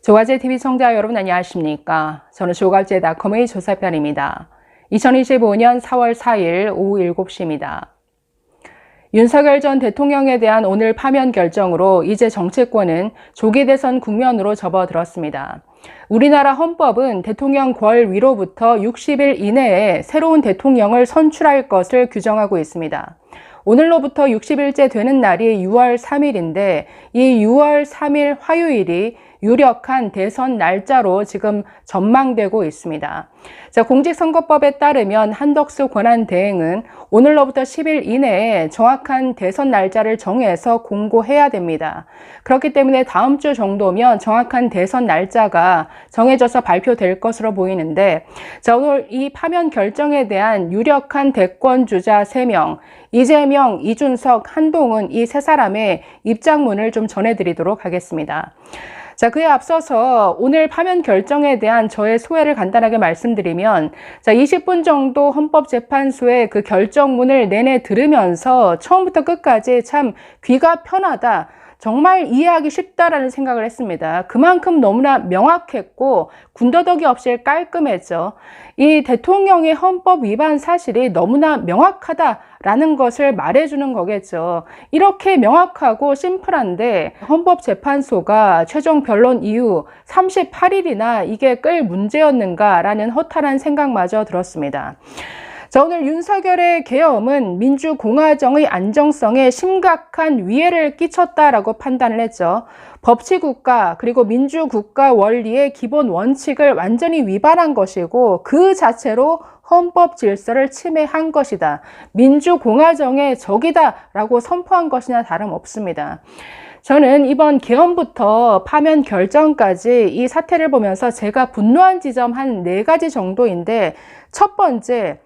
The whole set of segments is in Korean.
조가제TV 시청자 여러분 안녕하십니까? 저는 조가제닷컴의 조사편입니다. 2025년 4월 4일 오후 7시입니다. 윤석열 전 대통령에 대한 오늘 파면 결정으로 이제 정치권은 조기 대선 국면으로 접어들었습니다. 우리나라 헌법은 대통령 궐 위로부터 60일 이내에 새로운 대통령을 선출할 것을 규정하고 있습니다. 오늘로부터 60일째 되는 날이 6월 3일인데 이 6월 3일 화요일이 유력한 대선 날짜로 지금 전망되고 있습니다. 자, 공직선거법에 따르면 한덕수 권한대행은 오늘로부터 10일 이내에 정확한 대선 날짜를 정해서 공고해야 됩니다. 그렇기 때문에 다음 주 정도면 정확한 대선 날짜가 정해져서 발표될 것으로 보이는데, 자, 오늘 이 파면 결정에 대한 유력한 대권주자 3명, 이재명, 이준석, 한동훈 이 세 사람의 입장문을 좀 전해드리도록 하겠습니다. 자, 그에 앞서서 오늘 파면 결정에 대한 저의 소회를 간단하게 말씀드리면, 자, 20분 정도 헌법재판소의 그 결정문을 내내 들으면서 처음부터 끝까지 참 귀가 편하다, 정말 이해하기 쉽다라는 생각을 했습니다. 그만큼 너무나 명확했고 군더더기 없이 깔끔했죠. 이 대통령의 헌법 위반 사실이 너무나 명확하다라는 것을 말해주는 거겠죠. 이렇게 명확하고 심플한데 헌법재판소가 최종 변론 이후 38일이나 이게 끌 문제였는가라는 허탈한 생각마저 들었습니다. 자, 오늘 윤석열의 계엄은 민주공화정의 안정성에 심각한 위해를 끼쳤다라고 판단을 했죠. 법치국가 그리고 민주국가 원리의 기본 원칙을 완전히 위반한 것이고 그 자체로 헌법 질서를 침해한 것이다. 민주공화정의 적이다라고 선포한 것이나 다름없습니다. 저는 이번 계엄부터 파면 결정까지 이 사태를 보면서 제가 분노한 지점 한 4가지 정도인데, 첫 번째,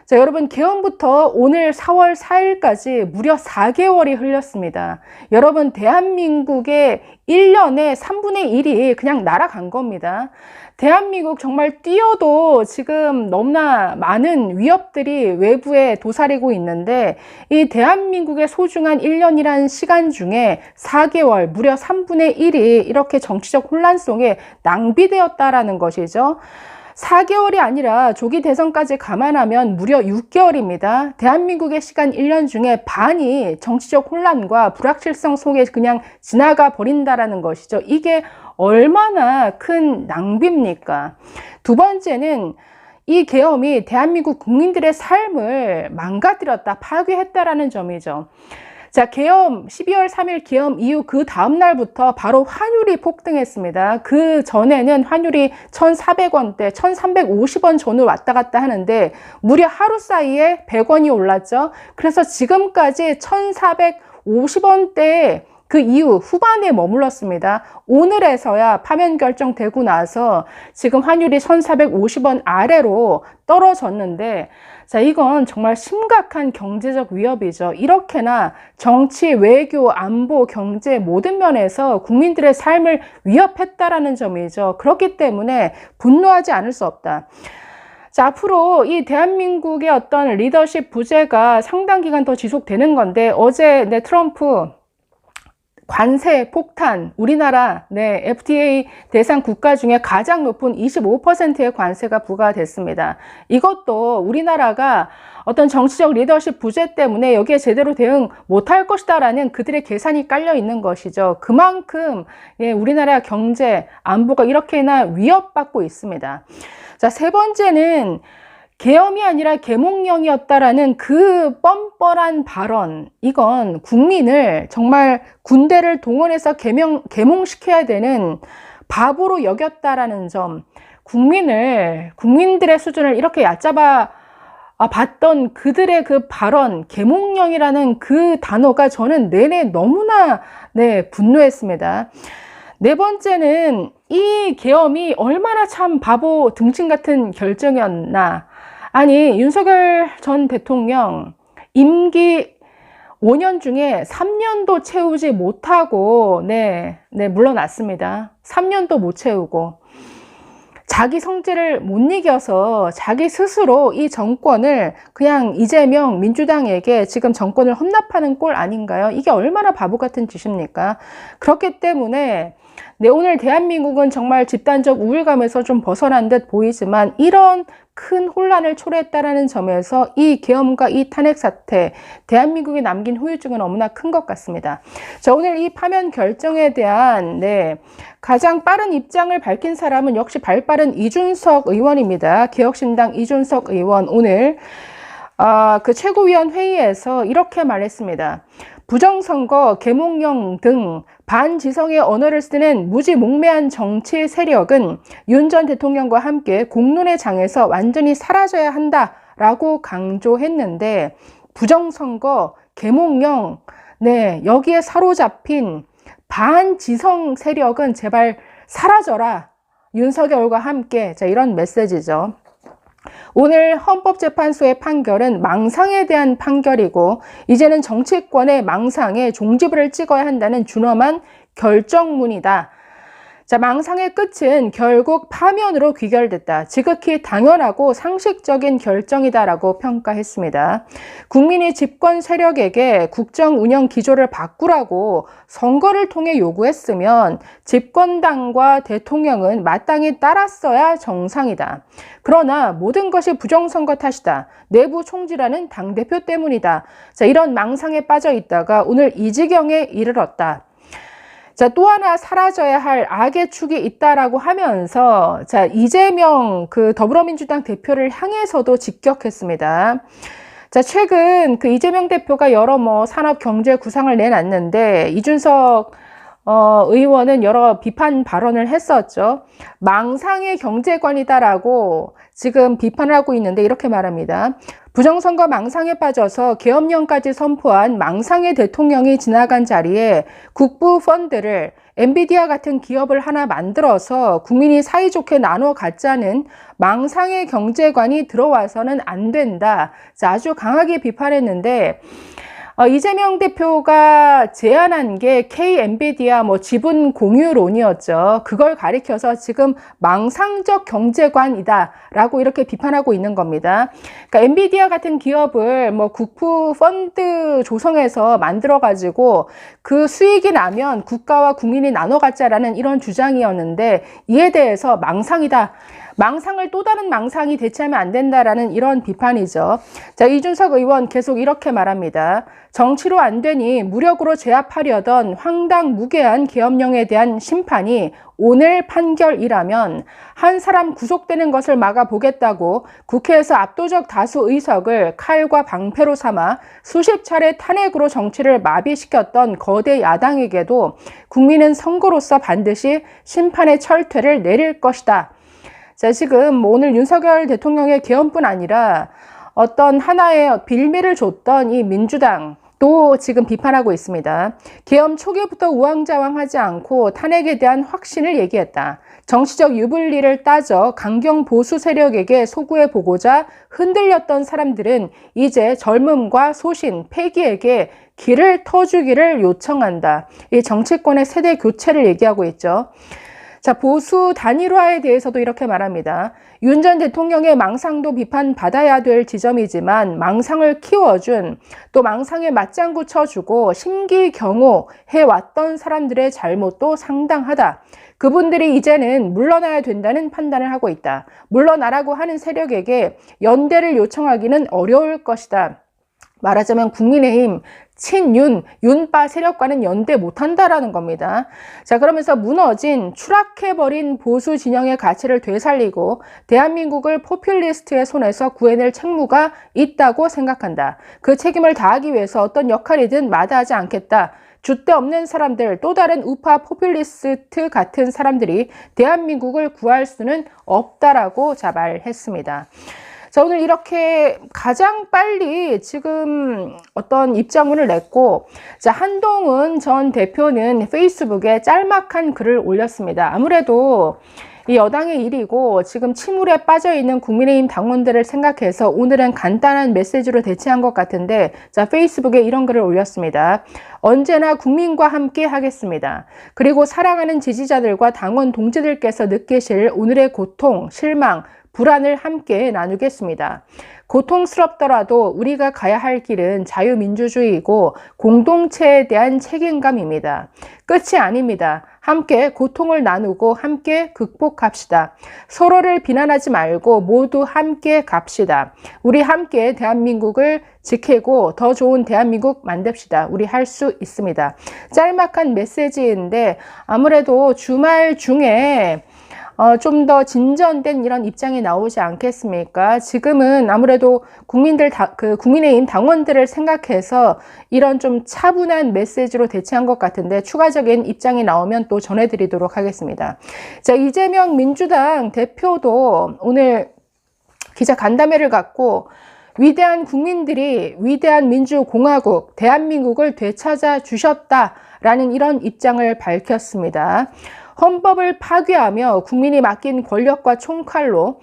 자, 여러분, 계엄부터 오늘 4월 4일까지 무려 4개월이 흘렸습니다. 여러분, 대한민국의 1년에 3분의 1이 그냥 날아간 겁니다. 대한민국 정말 뛰어도 지금 너무나 많은 위협들이 외부에 도사리고 있는데, 이 대한민국의 소중한 1년이라는 시간 중에 4개월, 무려 3분의 1이 이렇게 정치적 혼란 속에 낭비되었다라는 것이죠. 4개월이 아니라 조기 대선까지 감안하면 무려 6개월입니다. 대한민국의 시간 1년 중에 반이 정치적 혼란과 불확실성 속에 그냥 지나가 버린다라는 것이죠. 이게 얼마나 큰 낭비입니까? 두 번째는 이 계엄이 대한민국 국민들의 삶을 망가뜨렸다, 파괴했다라는 점이죠. 자, 계엄, 12월 3일 계엄 이후 그 다음 날부터 바로 환율이 폭등했습니다. 그 전에는 환율이 1,400원대, 1,350원 전후 왔다 갔다 하는데 무려 하루 사이에 100원이 올랐죠. 그래서 지금까지 1,450원대에 그 이후 후반에 머물렀습니다. 오늘에서야 파면 결정되고 나서 지금 환율이 1,450원 아래로 떨어졌는데, 자, 이건 정말 심각한 경제적 위협이죠. 이렇게나 정치, 외교, 안보, 경제 모든 면에서 국민들의 삶을 위협했다라는 점이죠. 그렇기 때문에 분노하지 않을 수 없다. 자, 앞으로 이 대한민국의 어떤 리더십 부재가 상당 기간 더 지속되는 건데, 어제 트럼프 관세 폭탄, 우리나라 FTA 대상 국가 중에 가장 높은 25%의 관세가 부과됐습니다. 이것도 우리나라가 어떤 정치적 리더십 부재 때문에 여기에 제대로 대응 못할 것이다라는 그들의 계산이 깔려 있는 것이죠. 그만큼 우리나라 경제, 안보가 이렇게나 위협받고 있습니다. 자, 세 번째는 계엄이 아니라 계몽령이었다라는 그 뻔뻔한 발언, 이건 국민을 정말 군대를 동원해서 계몽시켜야 되는 바보로 여겼다라는 점, 국민들의 수준을 이렇게 얕잡아 봤던 그들의 그 발언, 계몽령이라는 그 단어가 저는 내내 너무나 분노했습니다. 네 번째는 이 계엄이 얼마나 참 바보 등신 같은 결정이었나. 아니, 윤석열 전 대통령 임기 5년 중에 3년도 채우지 못하고 물러났습니다. 3년도 못 채우고 자기 성질을 못 이겨서 자기 스스로 이 정권을 그냥 이재명 민주당에게 지금 정권을 헌납하는 꼴 아닌가요? 이게 얼마나 바보 같은 짓입니까? 그렇기 때문에 네, 오늘 대한민국은 정말 집단적 우울감에서 좀 벗어난 듯 보이지만 이런 큰 혼란을 초래했다라는 점에서 이 계엄과 이 탄핵 사태, 대한민국이 남긴 후유증은 너무나 큰 것 같습니다. 자, 오늘 이 파면 결정에 대한 가장 빠른 입장을 밝힌 사람은 역시 발빠른 이준석 의원입니다. 개혁신당 이준석 의원 오늘 그 최고위원 회의에서 이렇게 말했습니다. 부정선거, 계몽령 등 반지성의 언어를 쓰는 무지몽매한 정치 세력은 윤 전 대통령과 함께 공론의 장에서 완전히 사라져야 한다라고 강조했는데 부정선거, 계몽령, 여기에 사로잡힌 반지성 세력은 제발 사라져라. 윤석열과 함께. 자, 이런 메시지죠. 오늘 헌법재판소의 판결은 망상에 대한 판결이고 이제는 정치권의 망상에 종지부를 찍어야 한다는 준엄한 결정문이다. 자, 망상의 끝은 결국 파면으로 귀결됐다. 지극히 당연하고 상식적인 결정이다라고 평가했습니다. 국민이 집권 세력에게 국정 운영 기조를 바꾸라고 선거를 통해 요구했으면 집권당과 대통령은 마땅히 따랐어야 정상이다. 그러나 모든 것이 부정선거 탓이다. 내부 총질하는 당대표 때문이다. 자, 이런 망상에 빠져 있다가 오늘 이 지경에 이르렀다. 자, 또 하나 사라져야 할 악의 축이 있다라고 하면서 자, 이재명 더불어민주당 대표를 향해서도 직격했습니다. 자, 최근 이재명 대표가 여러 산업 경제 구상을 내놨는데 이준석 의원은 여러 비판 발언을 했었죠. 망상의 경제관이다라고 지금 비판을 하고 있는데 이렇게 말합니다. 부정선거 망상에 빠져서 계엄령까지 선포한 망상의 대통령이 지나간 자리에 국부 펀드를 엔비디아 같은 기업을 하나 만들어서 국민이 사이좋게 나눠 갖자는 망상의 경제관이 들어와서는 안 된다. 자, 아주 강하게 비판했는데 이재명 대표가 제안한 게 K-엔비디아 지분 공유론이었죠. 그걸 가리켜서 지금 망상적 경제관이다라고 이렇게 비판하고 있는 겁니다. 그러니까 엔비디아 같은 기업을 국부 펀드 조성해서 만들어가지고 그 수익이 나면 국가와 국민이 나눠 갖자라는 이런 주장이었는데 이에 대해서 망상이다. 망상을 또 다른 망상이 대체하면 안 된다라는 이런 비판이죠. 자, 이준석 의원 계속 이렇게 말합니다. 정치로 안 되니 무력으로 제압하려던 황당무계한 계엄령에 대한 심판이 오늘 판결이라면 한 사람 구속되는 것을 막아보겠다고 국회에서 압도적 다수 의석을 칼과 방패로 삼아 수십 차례 탄핵으로 정치를 마비시켰던 거대 야당에게도 국민은 선거로서 반드시 심판의 철퇴를 내릴 것이다. 자, 지금 오늘 윤석열 대통령의 계엄뿐 아니라 어떤 하나의 빌미를 줬던 이 민주당도 지금 비판하고 있습니다. 계엄 초기부터 우왕좌왕하지 않고 탄핵에 대한 확신을 얘기했다. 정치적 유불리를 따져 강경 보수 세력에게 소구해 보고자 흔들렸던 사람들은 이제 젊음과 소신, 패기에게 길을 터주기를 요청한다. 이 정치권의 세대 교체를 얘기하고 있죠. 자, 보수 단일화에 대해서도 이렇게 말합니다. 윤 전 대통령의 망상도 비판받아야 될 지점이지만 망상을 키워준 또 망상에 맞장구 쳐주고 심기경호해왔던 사람들의 잘못도 상당하다. 그분들이 이제는 물러나야 된다는 판단을 하고 있다. 물러나라고 하는 세력에게 연대를 요청하기는 어려울 것이다. 말하자면 국민의힘, 친윤, 윤파 세력과는 연대 못한다라는 겁니다. 자, 그러면서 무너진, 추락해버린 보수 진영의 가치를 되살리고 대한민국을 포퓰리스트의 손에서 구해낼 책무가 있다고 생각한다. 그 책임을 다하기 위해서 어떤 역할이든 마다하지 않겠다. 줏대 없는 사람들, 또 다른 우파 포퓰리스트 같은 사람들이 대한민국을 구할 수는 없다라고 말했습니다. 자, 오늘 이렇게 가장 빨리 지금 어떤 입장문을 냈고, 자, 한동훈 전 대표는 페이스북에 짤막한 글을 올렸습니다. 아무래도 이 여당의 일이고 지금 침울에 빠져 있는 국민의힘 당원들을 생각해서 오늘은 간단한 메시지로 대체한 것 같은데, 자, 페이스북에 이런 글을 올렸습니다. 언제나 국민과 함께 하겠습니다. 그리고 사랑하는 지지자들과 당원 동지들께서 느끼실 오늘의 고통, 실망, 불안을 함께 나누겠습니다. 고통스럽더라도 우리가 가야 할 길은 자유민주주의이고 공동체에 대한 책임감입니다. 끝이 아닙니다. 함께 고통을 나누고 함께 극복합시다. 서로를 비난하지 말고 모두 함께 갑시다. 우리 함께 대한민국을 지키고 더 좋은 대한민국 만듭시다. 우리 할 수 있습니다. 짤막한 메시지인데 아무래도 주말 중에 좀 더 진전된 이런 입장이 나오지 않겠습니까? 지금은 아무래도 국민의힘 당원들을 생각해서 이런 좀 차분한 메시지로 대체한 것 같은데 추가적인 입장이 나오면 또 전해드리도록 하겠습니다. 자, 이재명 민주당 대표도 오늘 기자 간담회를 갖고 위대한 국민들이 위대한 민주공화국 대한민국을 되찾아 주셨다라는 이런 입장을 밝혔습니다. 헌법을 파괴하며 국민이 맡긴 권력과 총칼로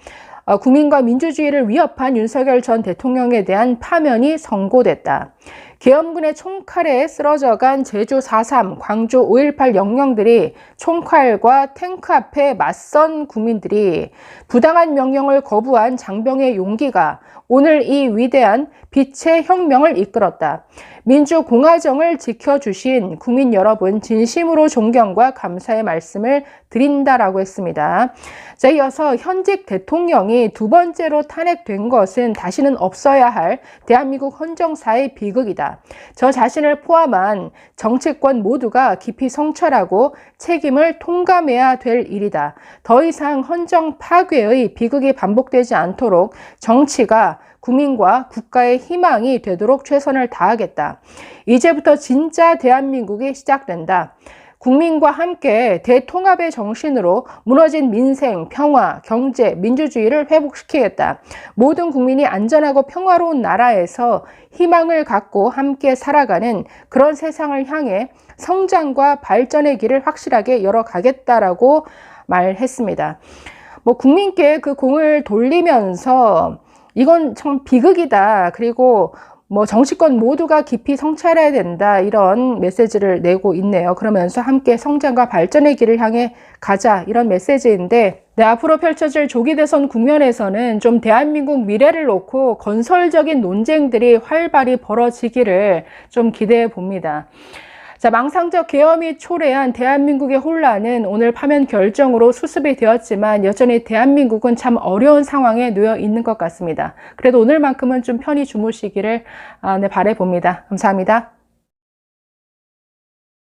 국민과 민주주의를 위협한 윤석열 전 대통령에 대한 파면이 선고됐다. 계엄군의 총칼에 쓰러져간 제주 4.3, 광주 5.18 영령들이 총칼과 탱크 앞에 맞선 국민들이 부당한 명령을 거부한 장병의 용기가 오늘 이 위대한 빛의 혁명을 이끌었다. 민주공화정을 지켜주신 국민 여러분 진심으로 존경과 감사의 말씀을 드린다라고 했습니다. 자, 이어서 현직 대통령이 두 번째로 탄핵된 것은 다시는 없어야 할 대한민국 헌정사의 비극이다. 저 자신을 포함한 정치권 모두가 깊이 성찰하고 책임을 통감해야 될 일이다. 더 이상 헌정 파괴의 비극이 반복되지 않도록 정치가 국민과 국가의 희망이 되도록 최선을 다하겠다. 이제부터 진짜 대한민국이 시작된다. 국민과 함께 대통합의 정신으로 무너진 민생, 평화, 경제, 민주주의를 회복시키겠다. 모든 국민이 안전하고 평화로운 나라에서 희망을 갖고 함께 살아가는 그런 세상을 향해 성장과 발전의 길을 확실하게 열어가겠다라고 말했습니다. 국민께 그 공을 돌리면서 이건 참 비극이다. 그리고 정치권 모두가 깊이 성찰해야 된다. 이런 메시지를 내고 있네요. 그러면서 함께 성장과 발전의 길을 향해 가자. 이런 메시지인데 앞으로 펼쳐질 조기 대선 국면에서는 좀 대한민국 미래를 놓고 건설적인 논쟁들이 활발히 벌어지기를 좀 기대해 봅니다. 자, 망상적 계엄이 초래한 대한민국의 혼란은 오늘 파면 결정으로 수습이 되었지만 여전히 대한민국은 참 어려운 상황에 놓여 있는 것 같습니다. 그래도 오늘만큼은 좀 편히 주무시기를 바라봅니다. 감사합니다.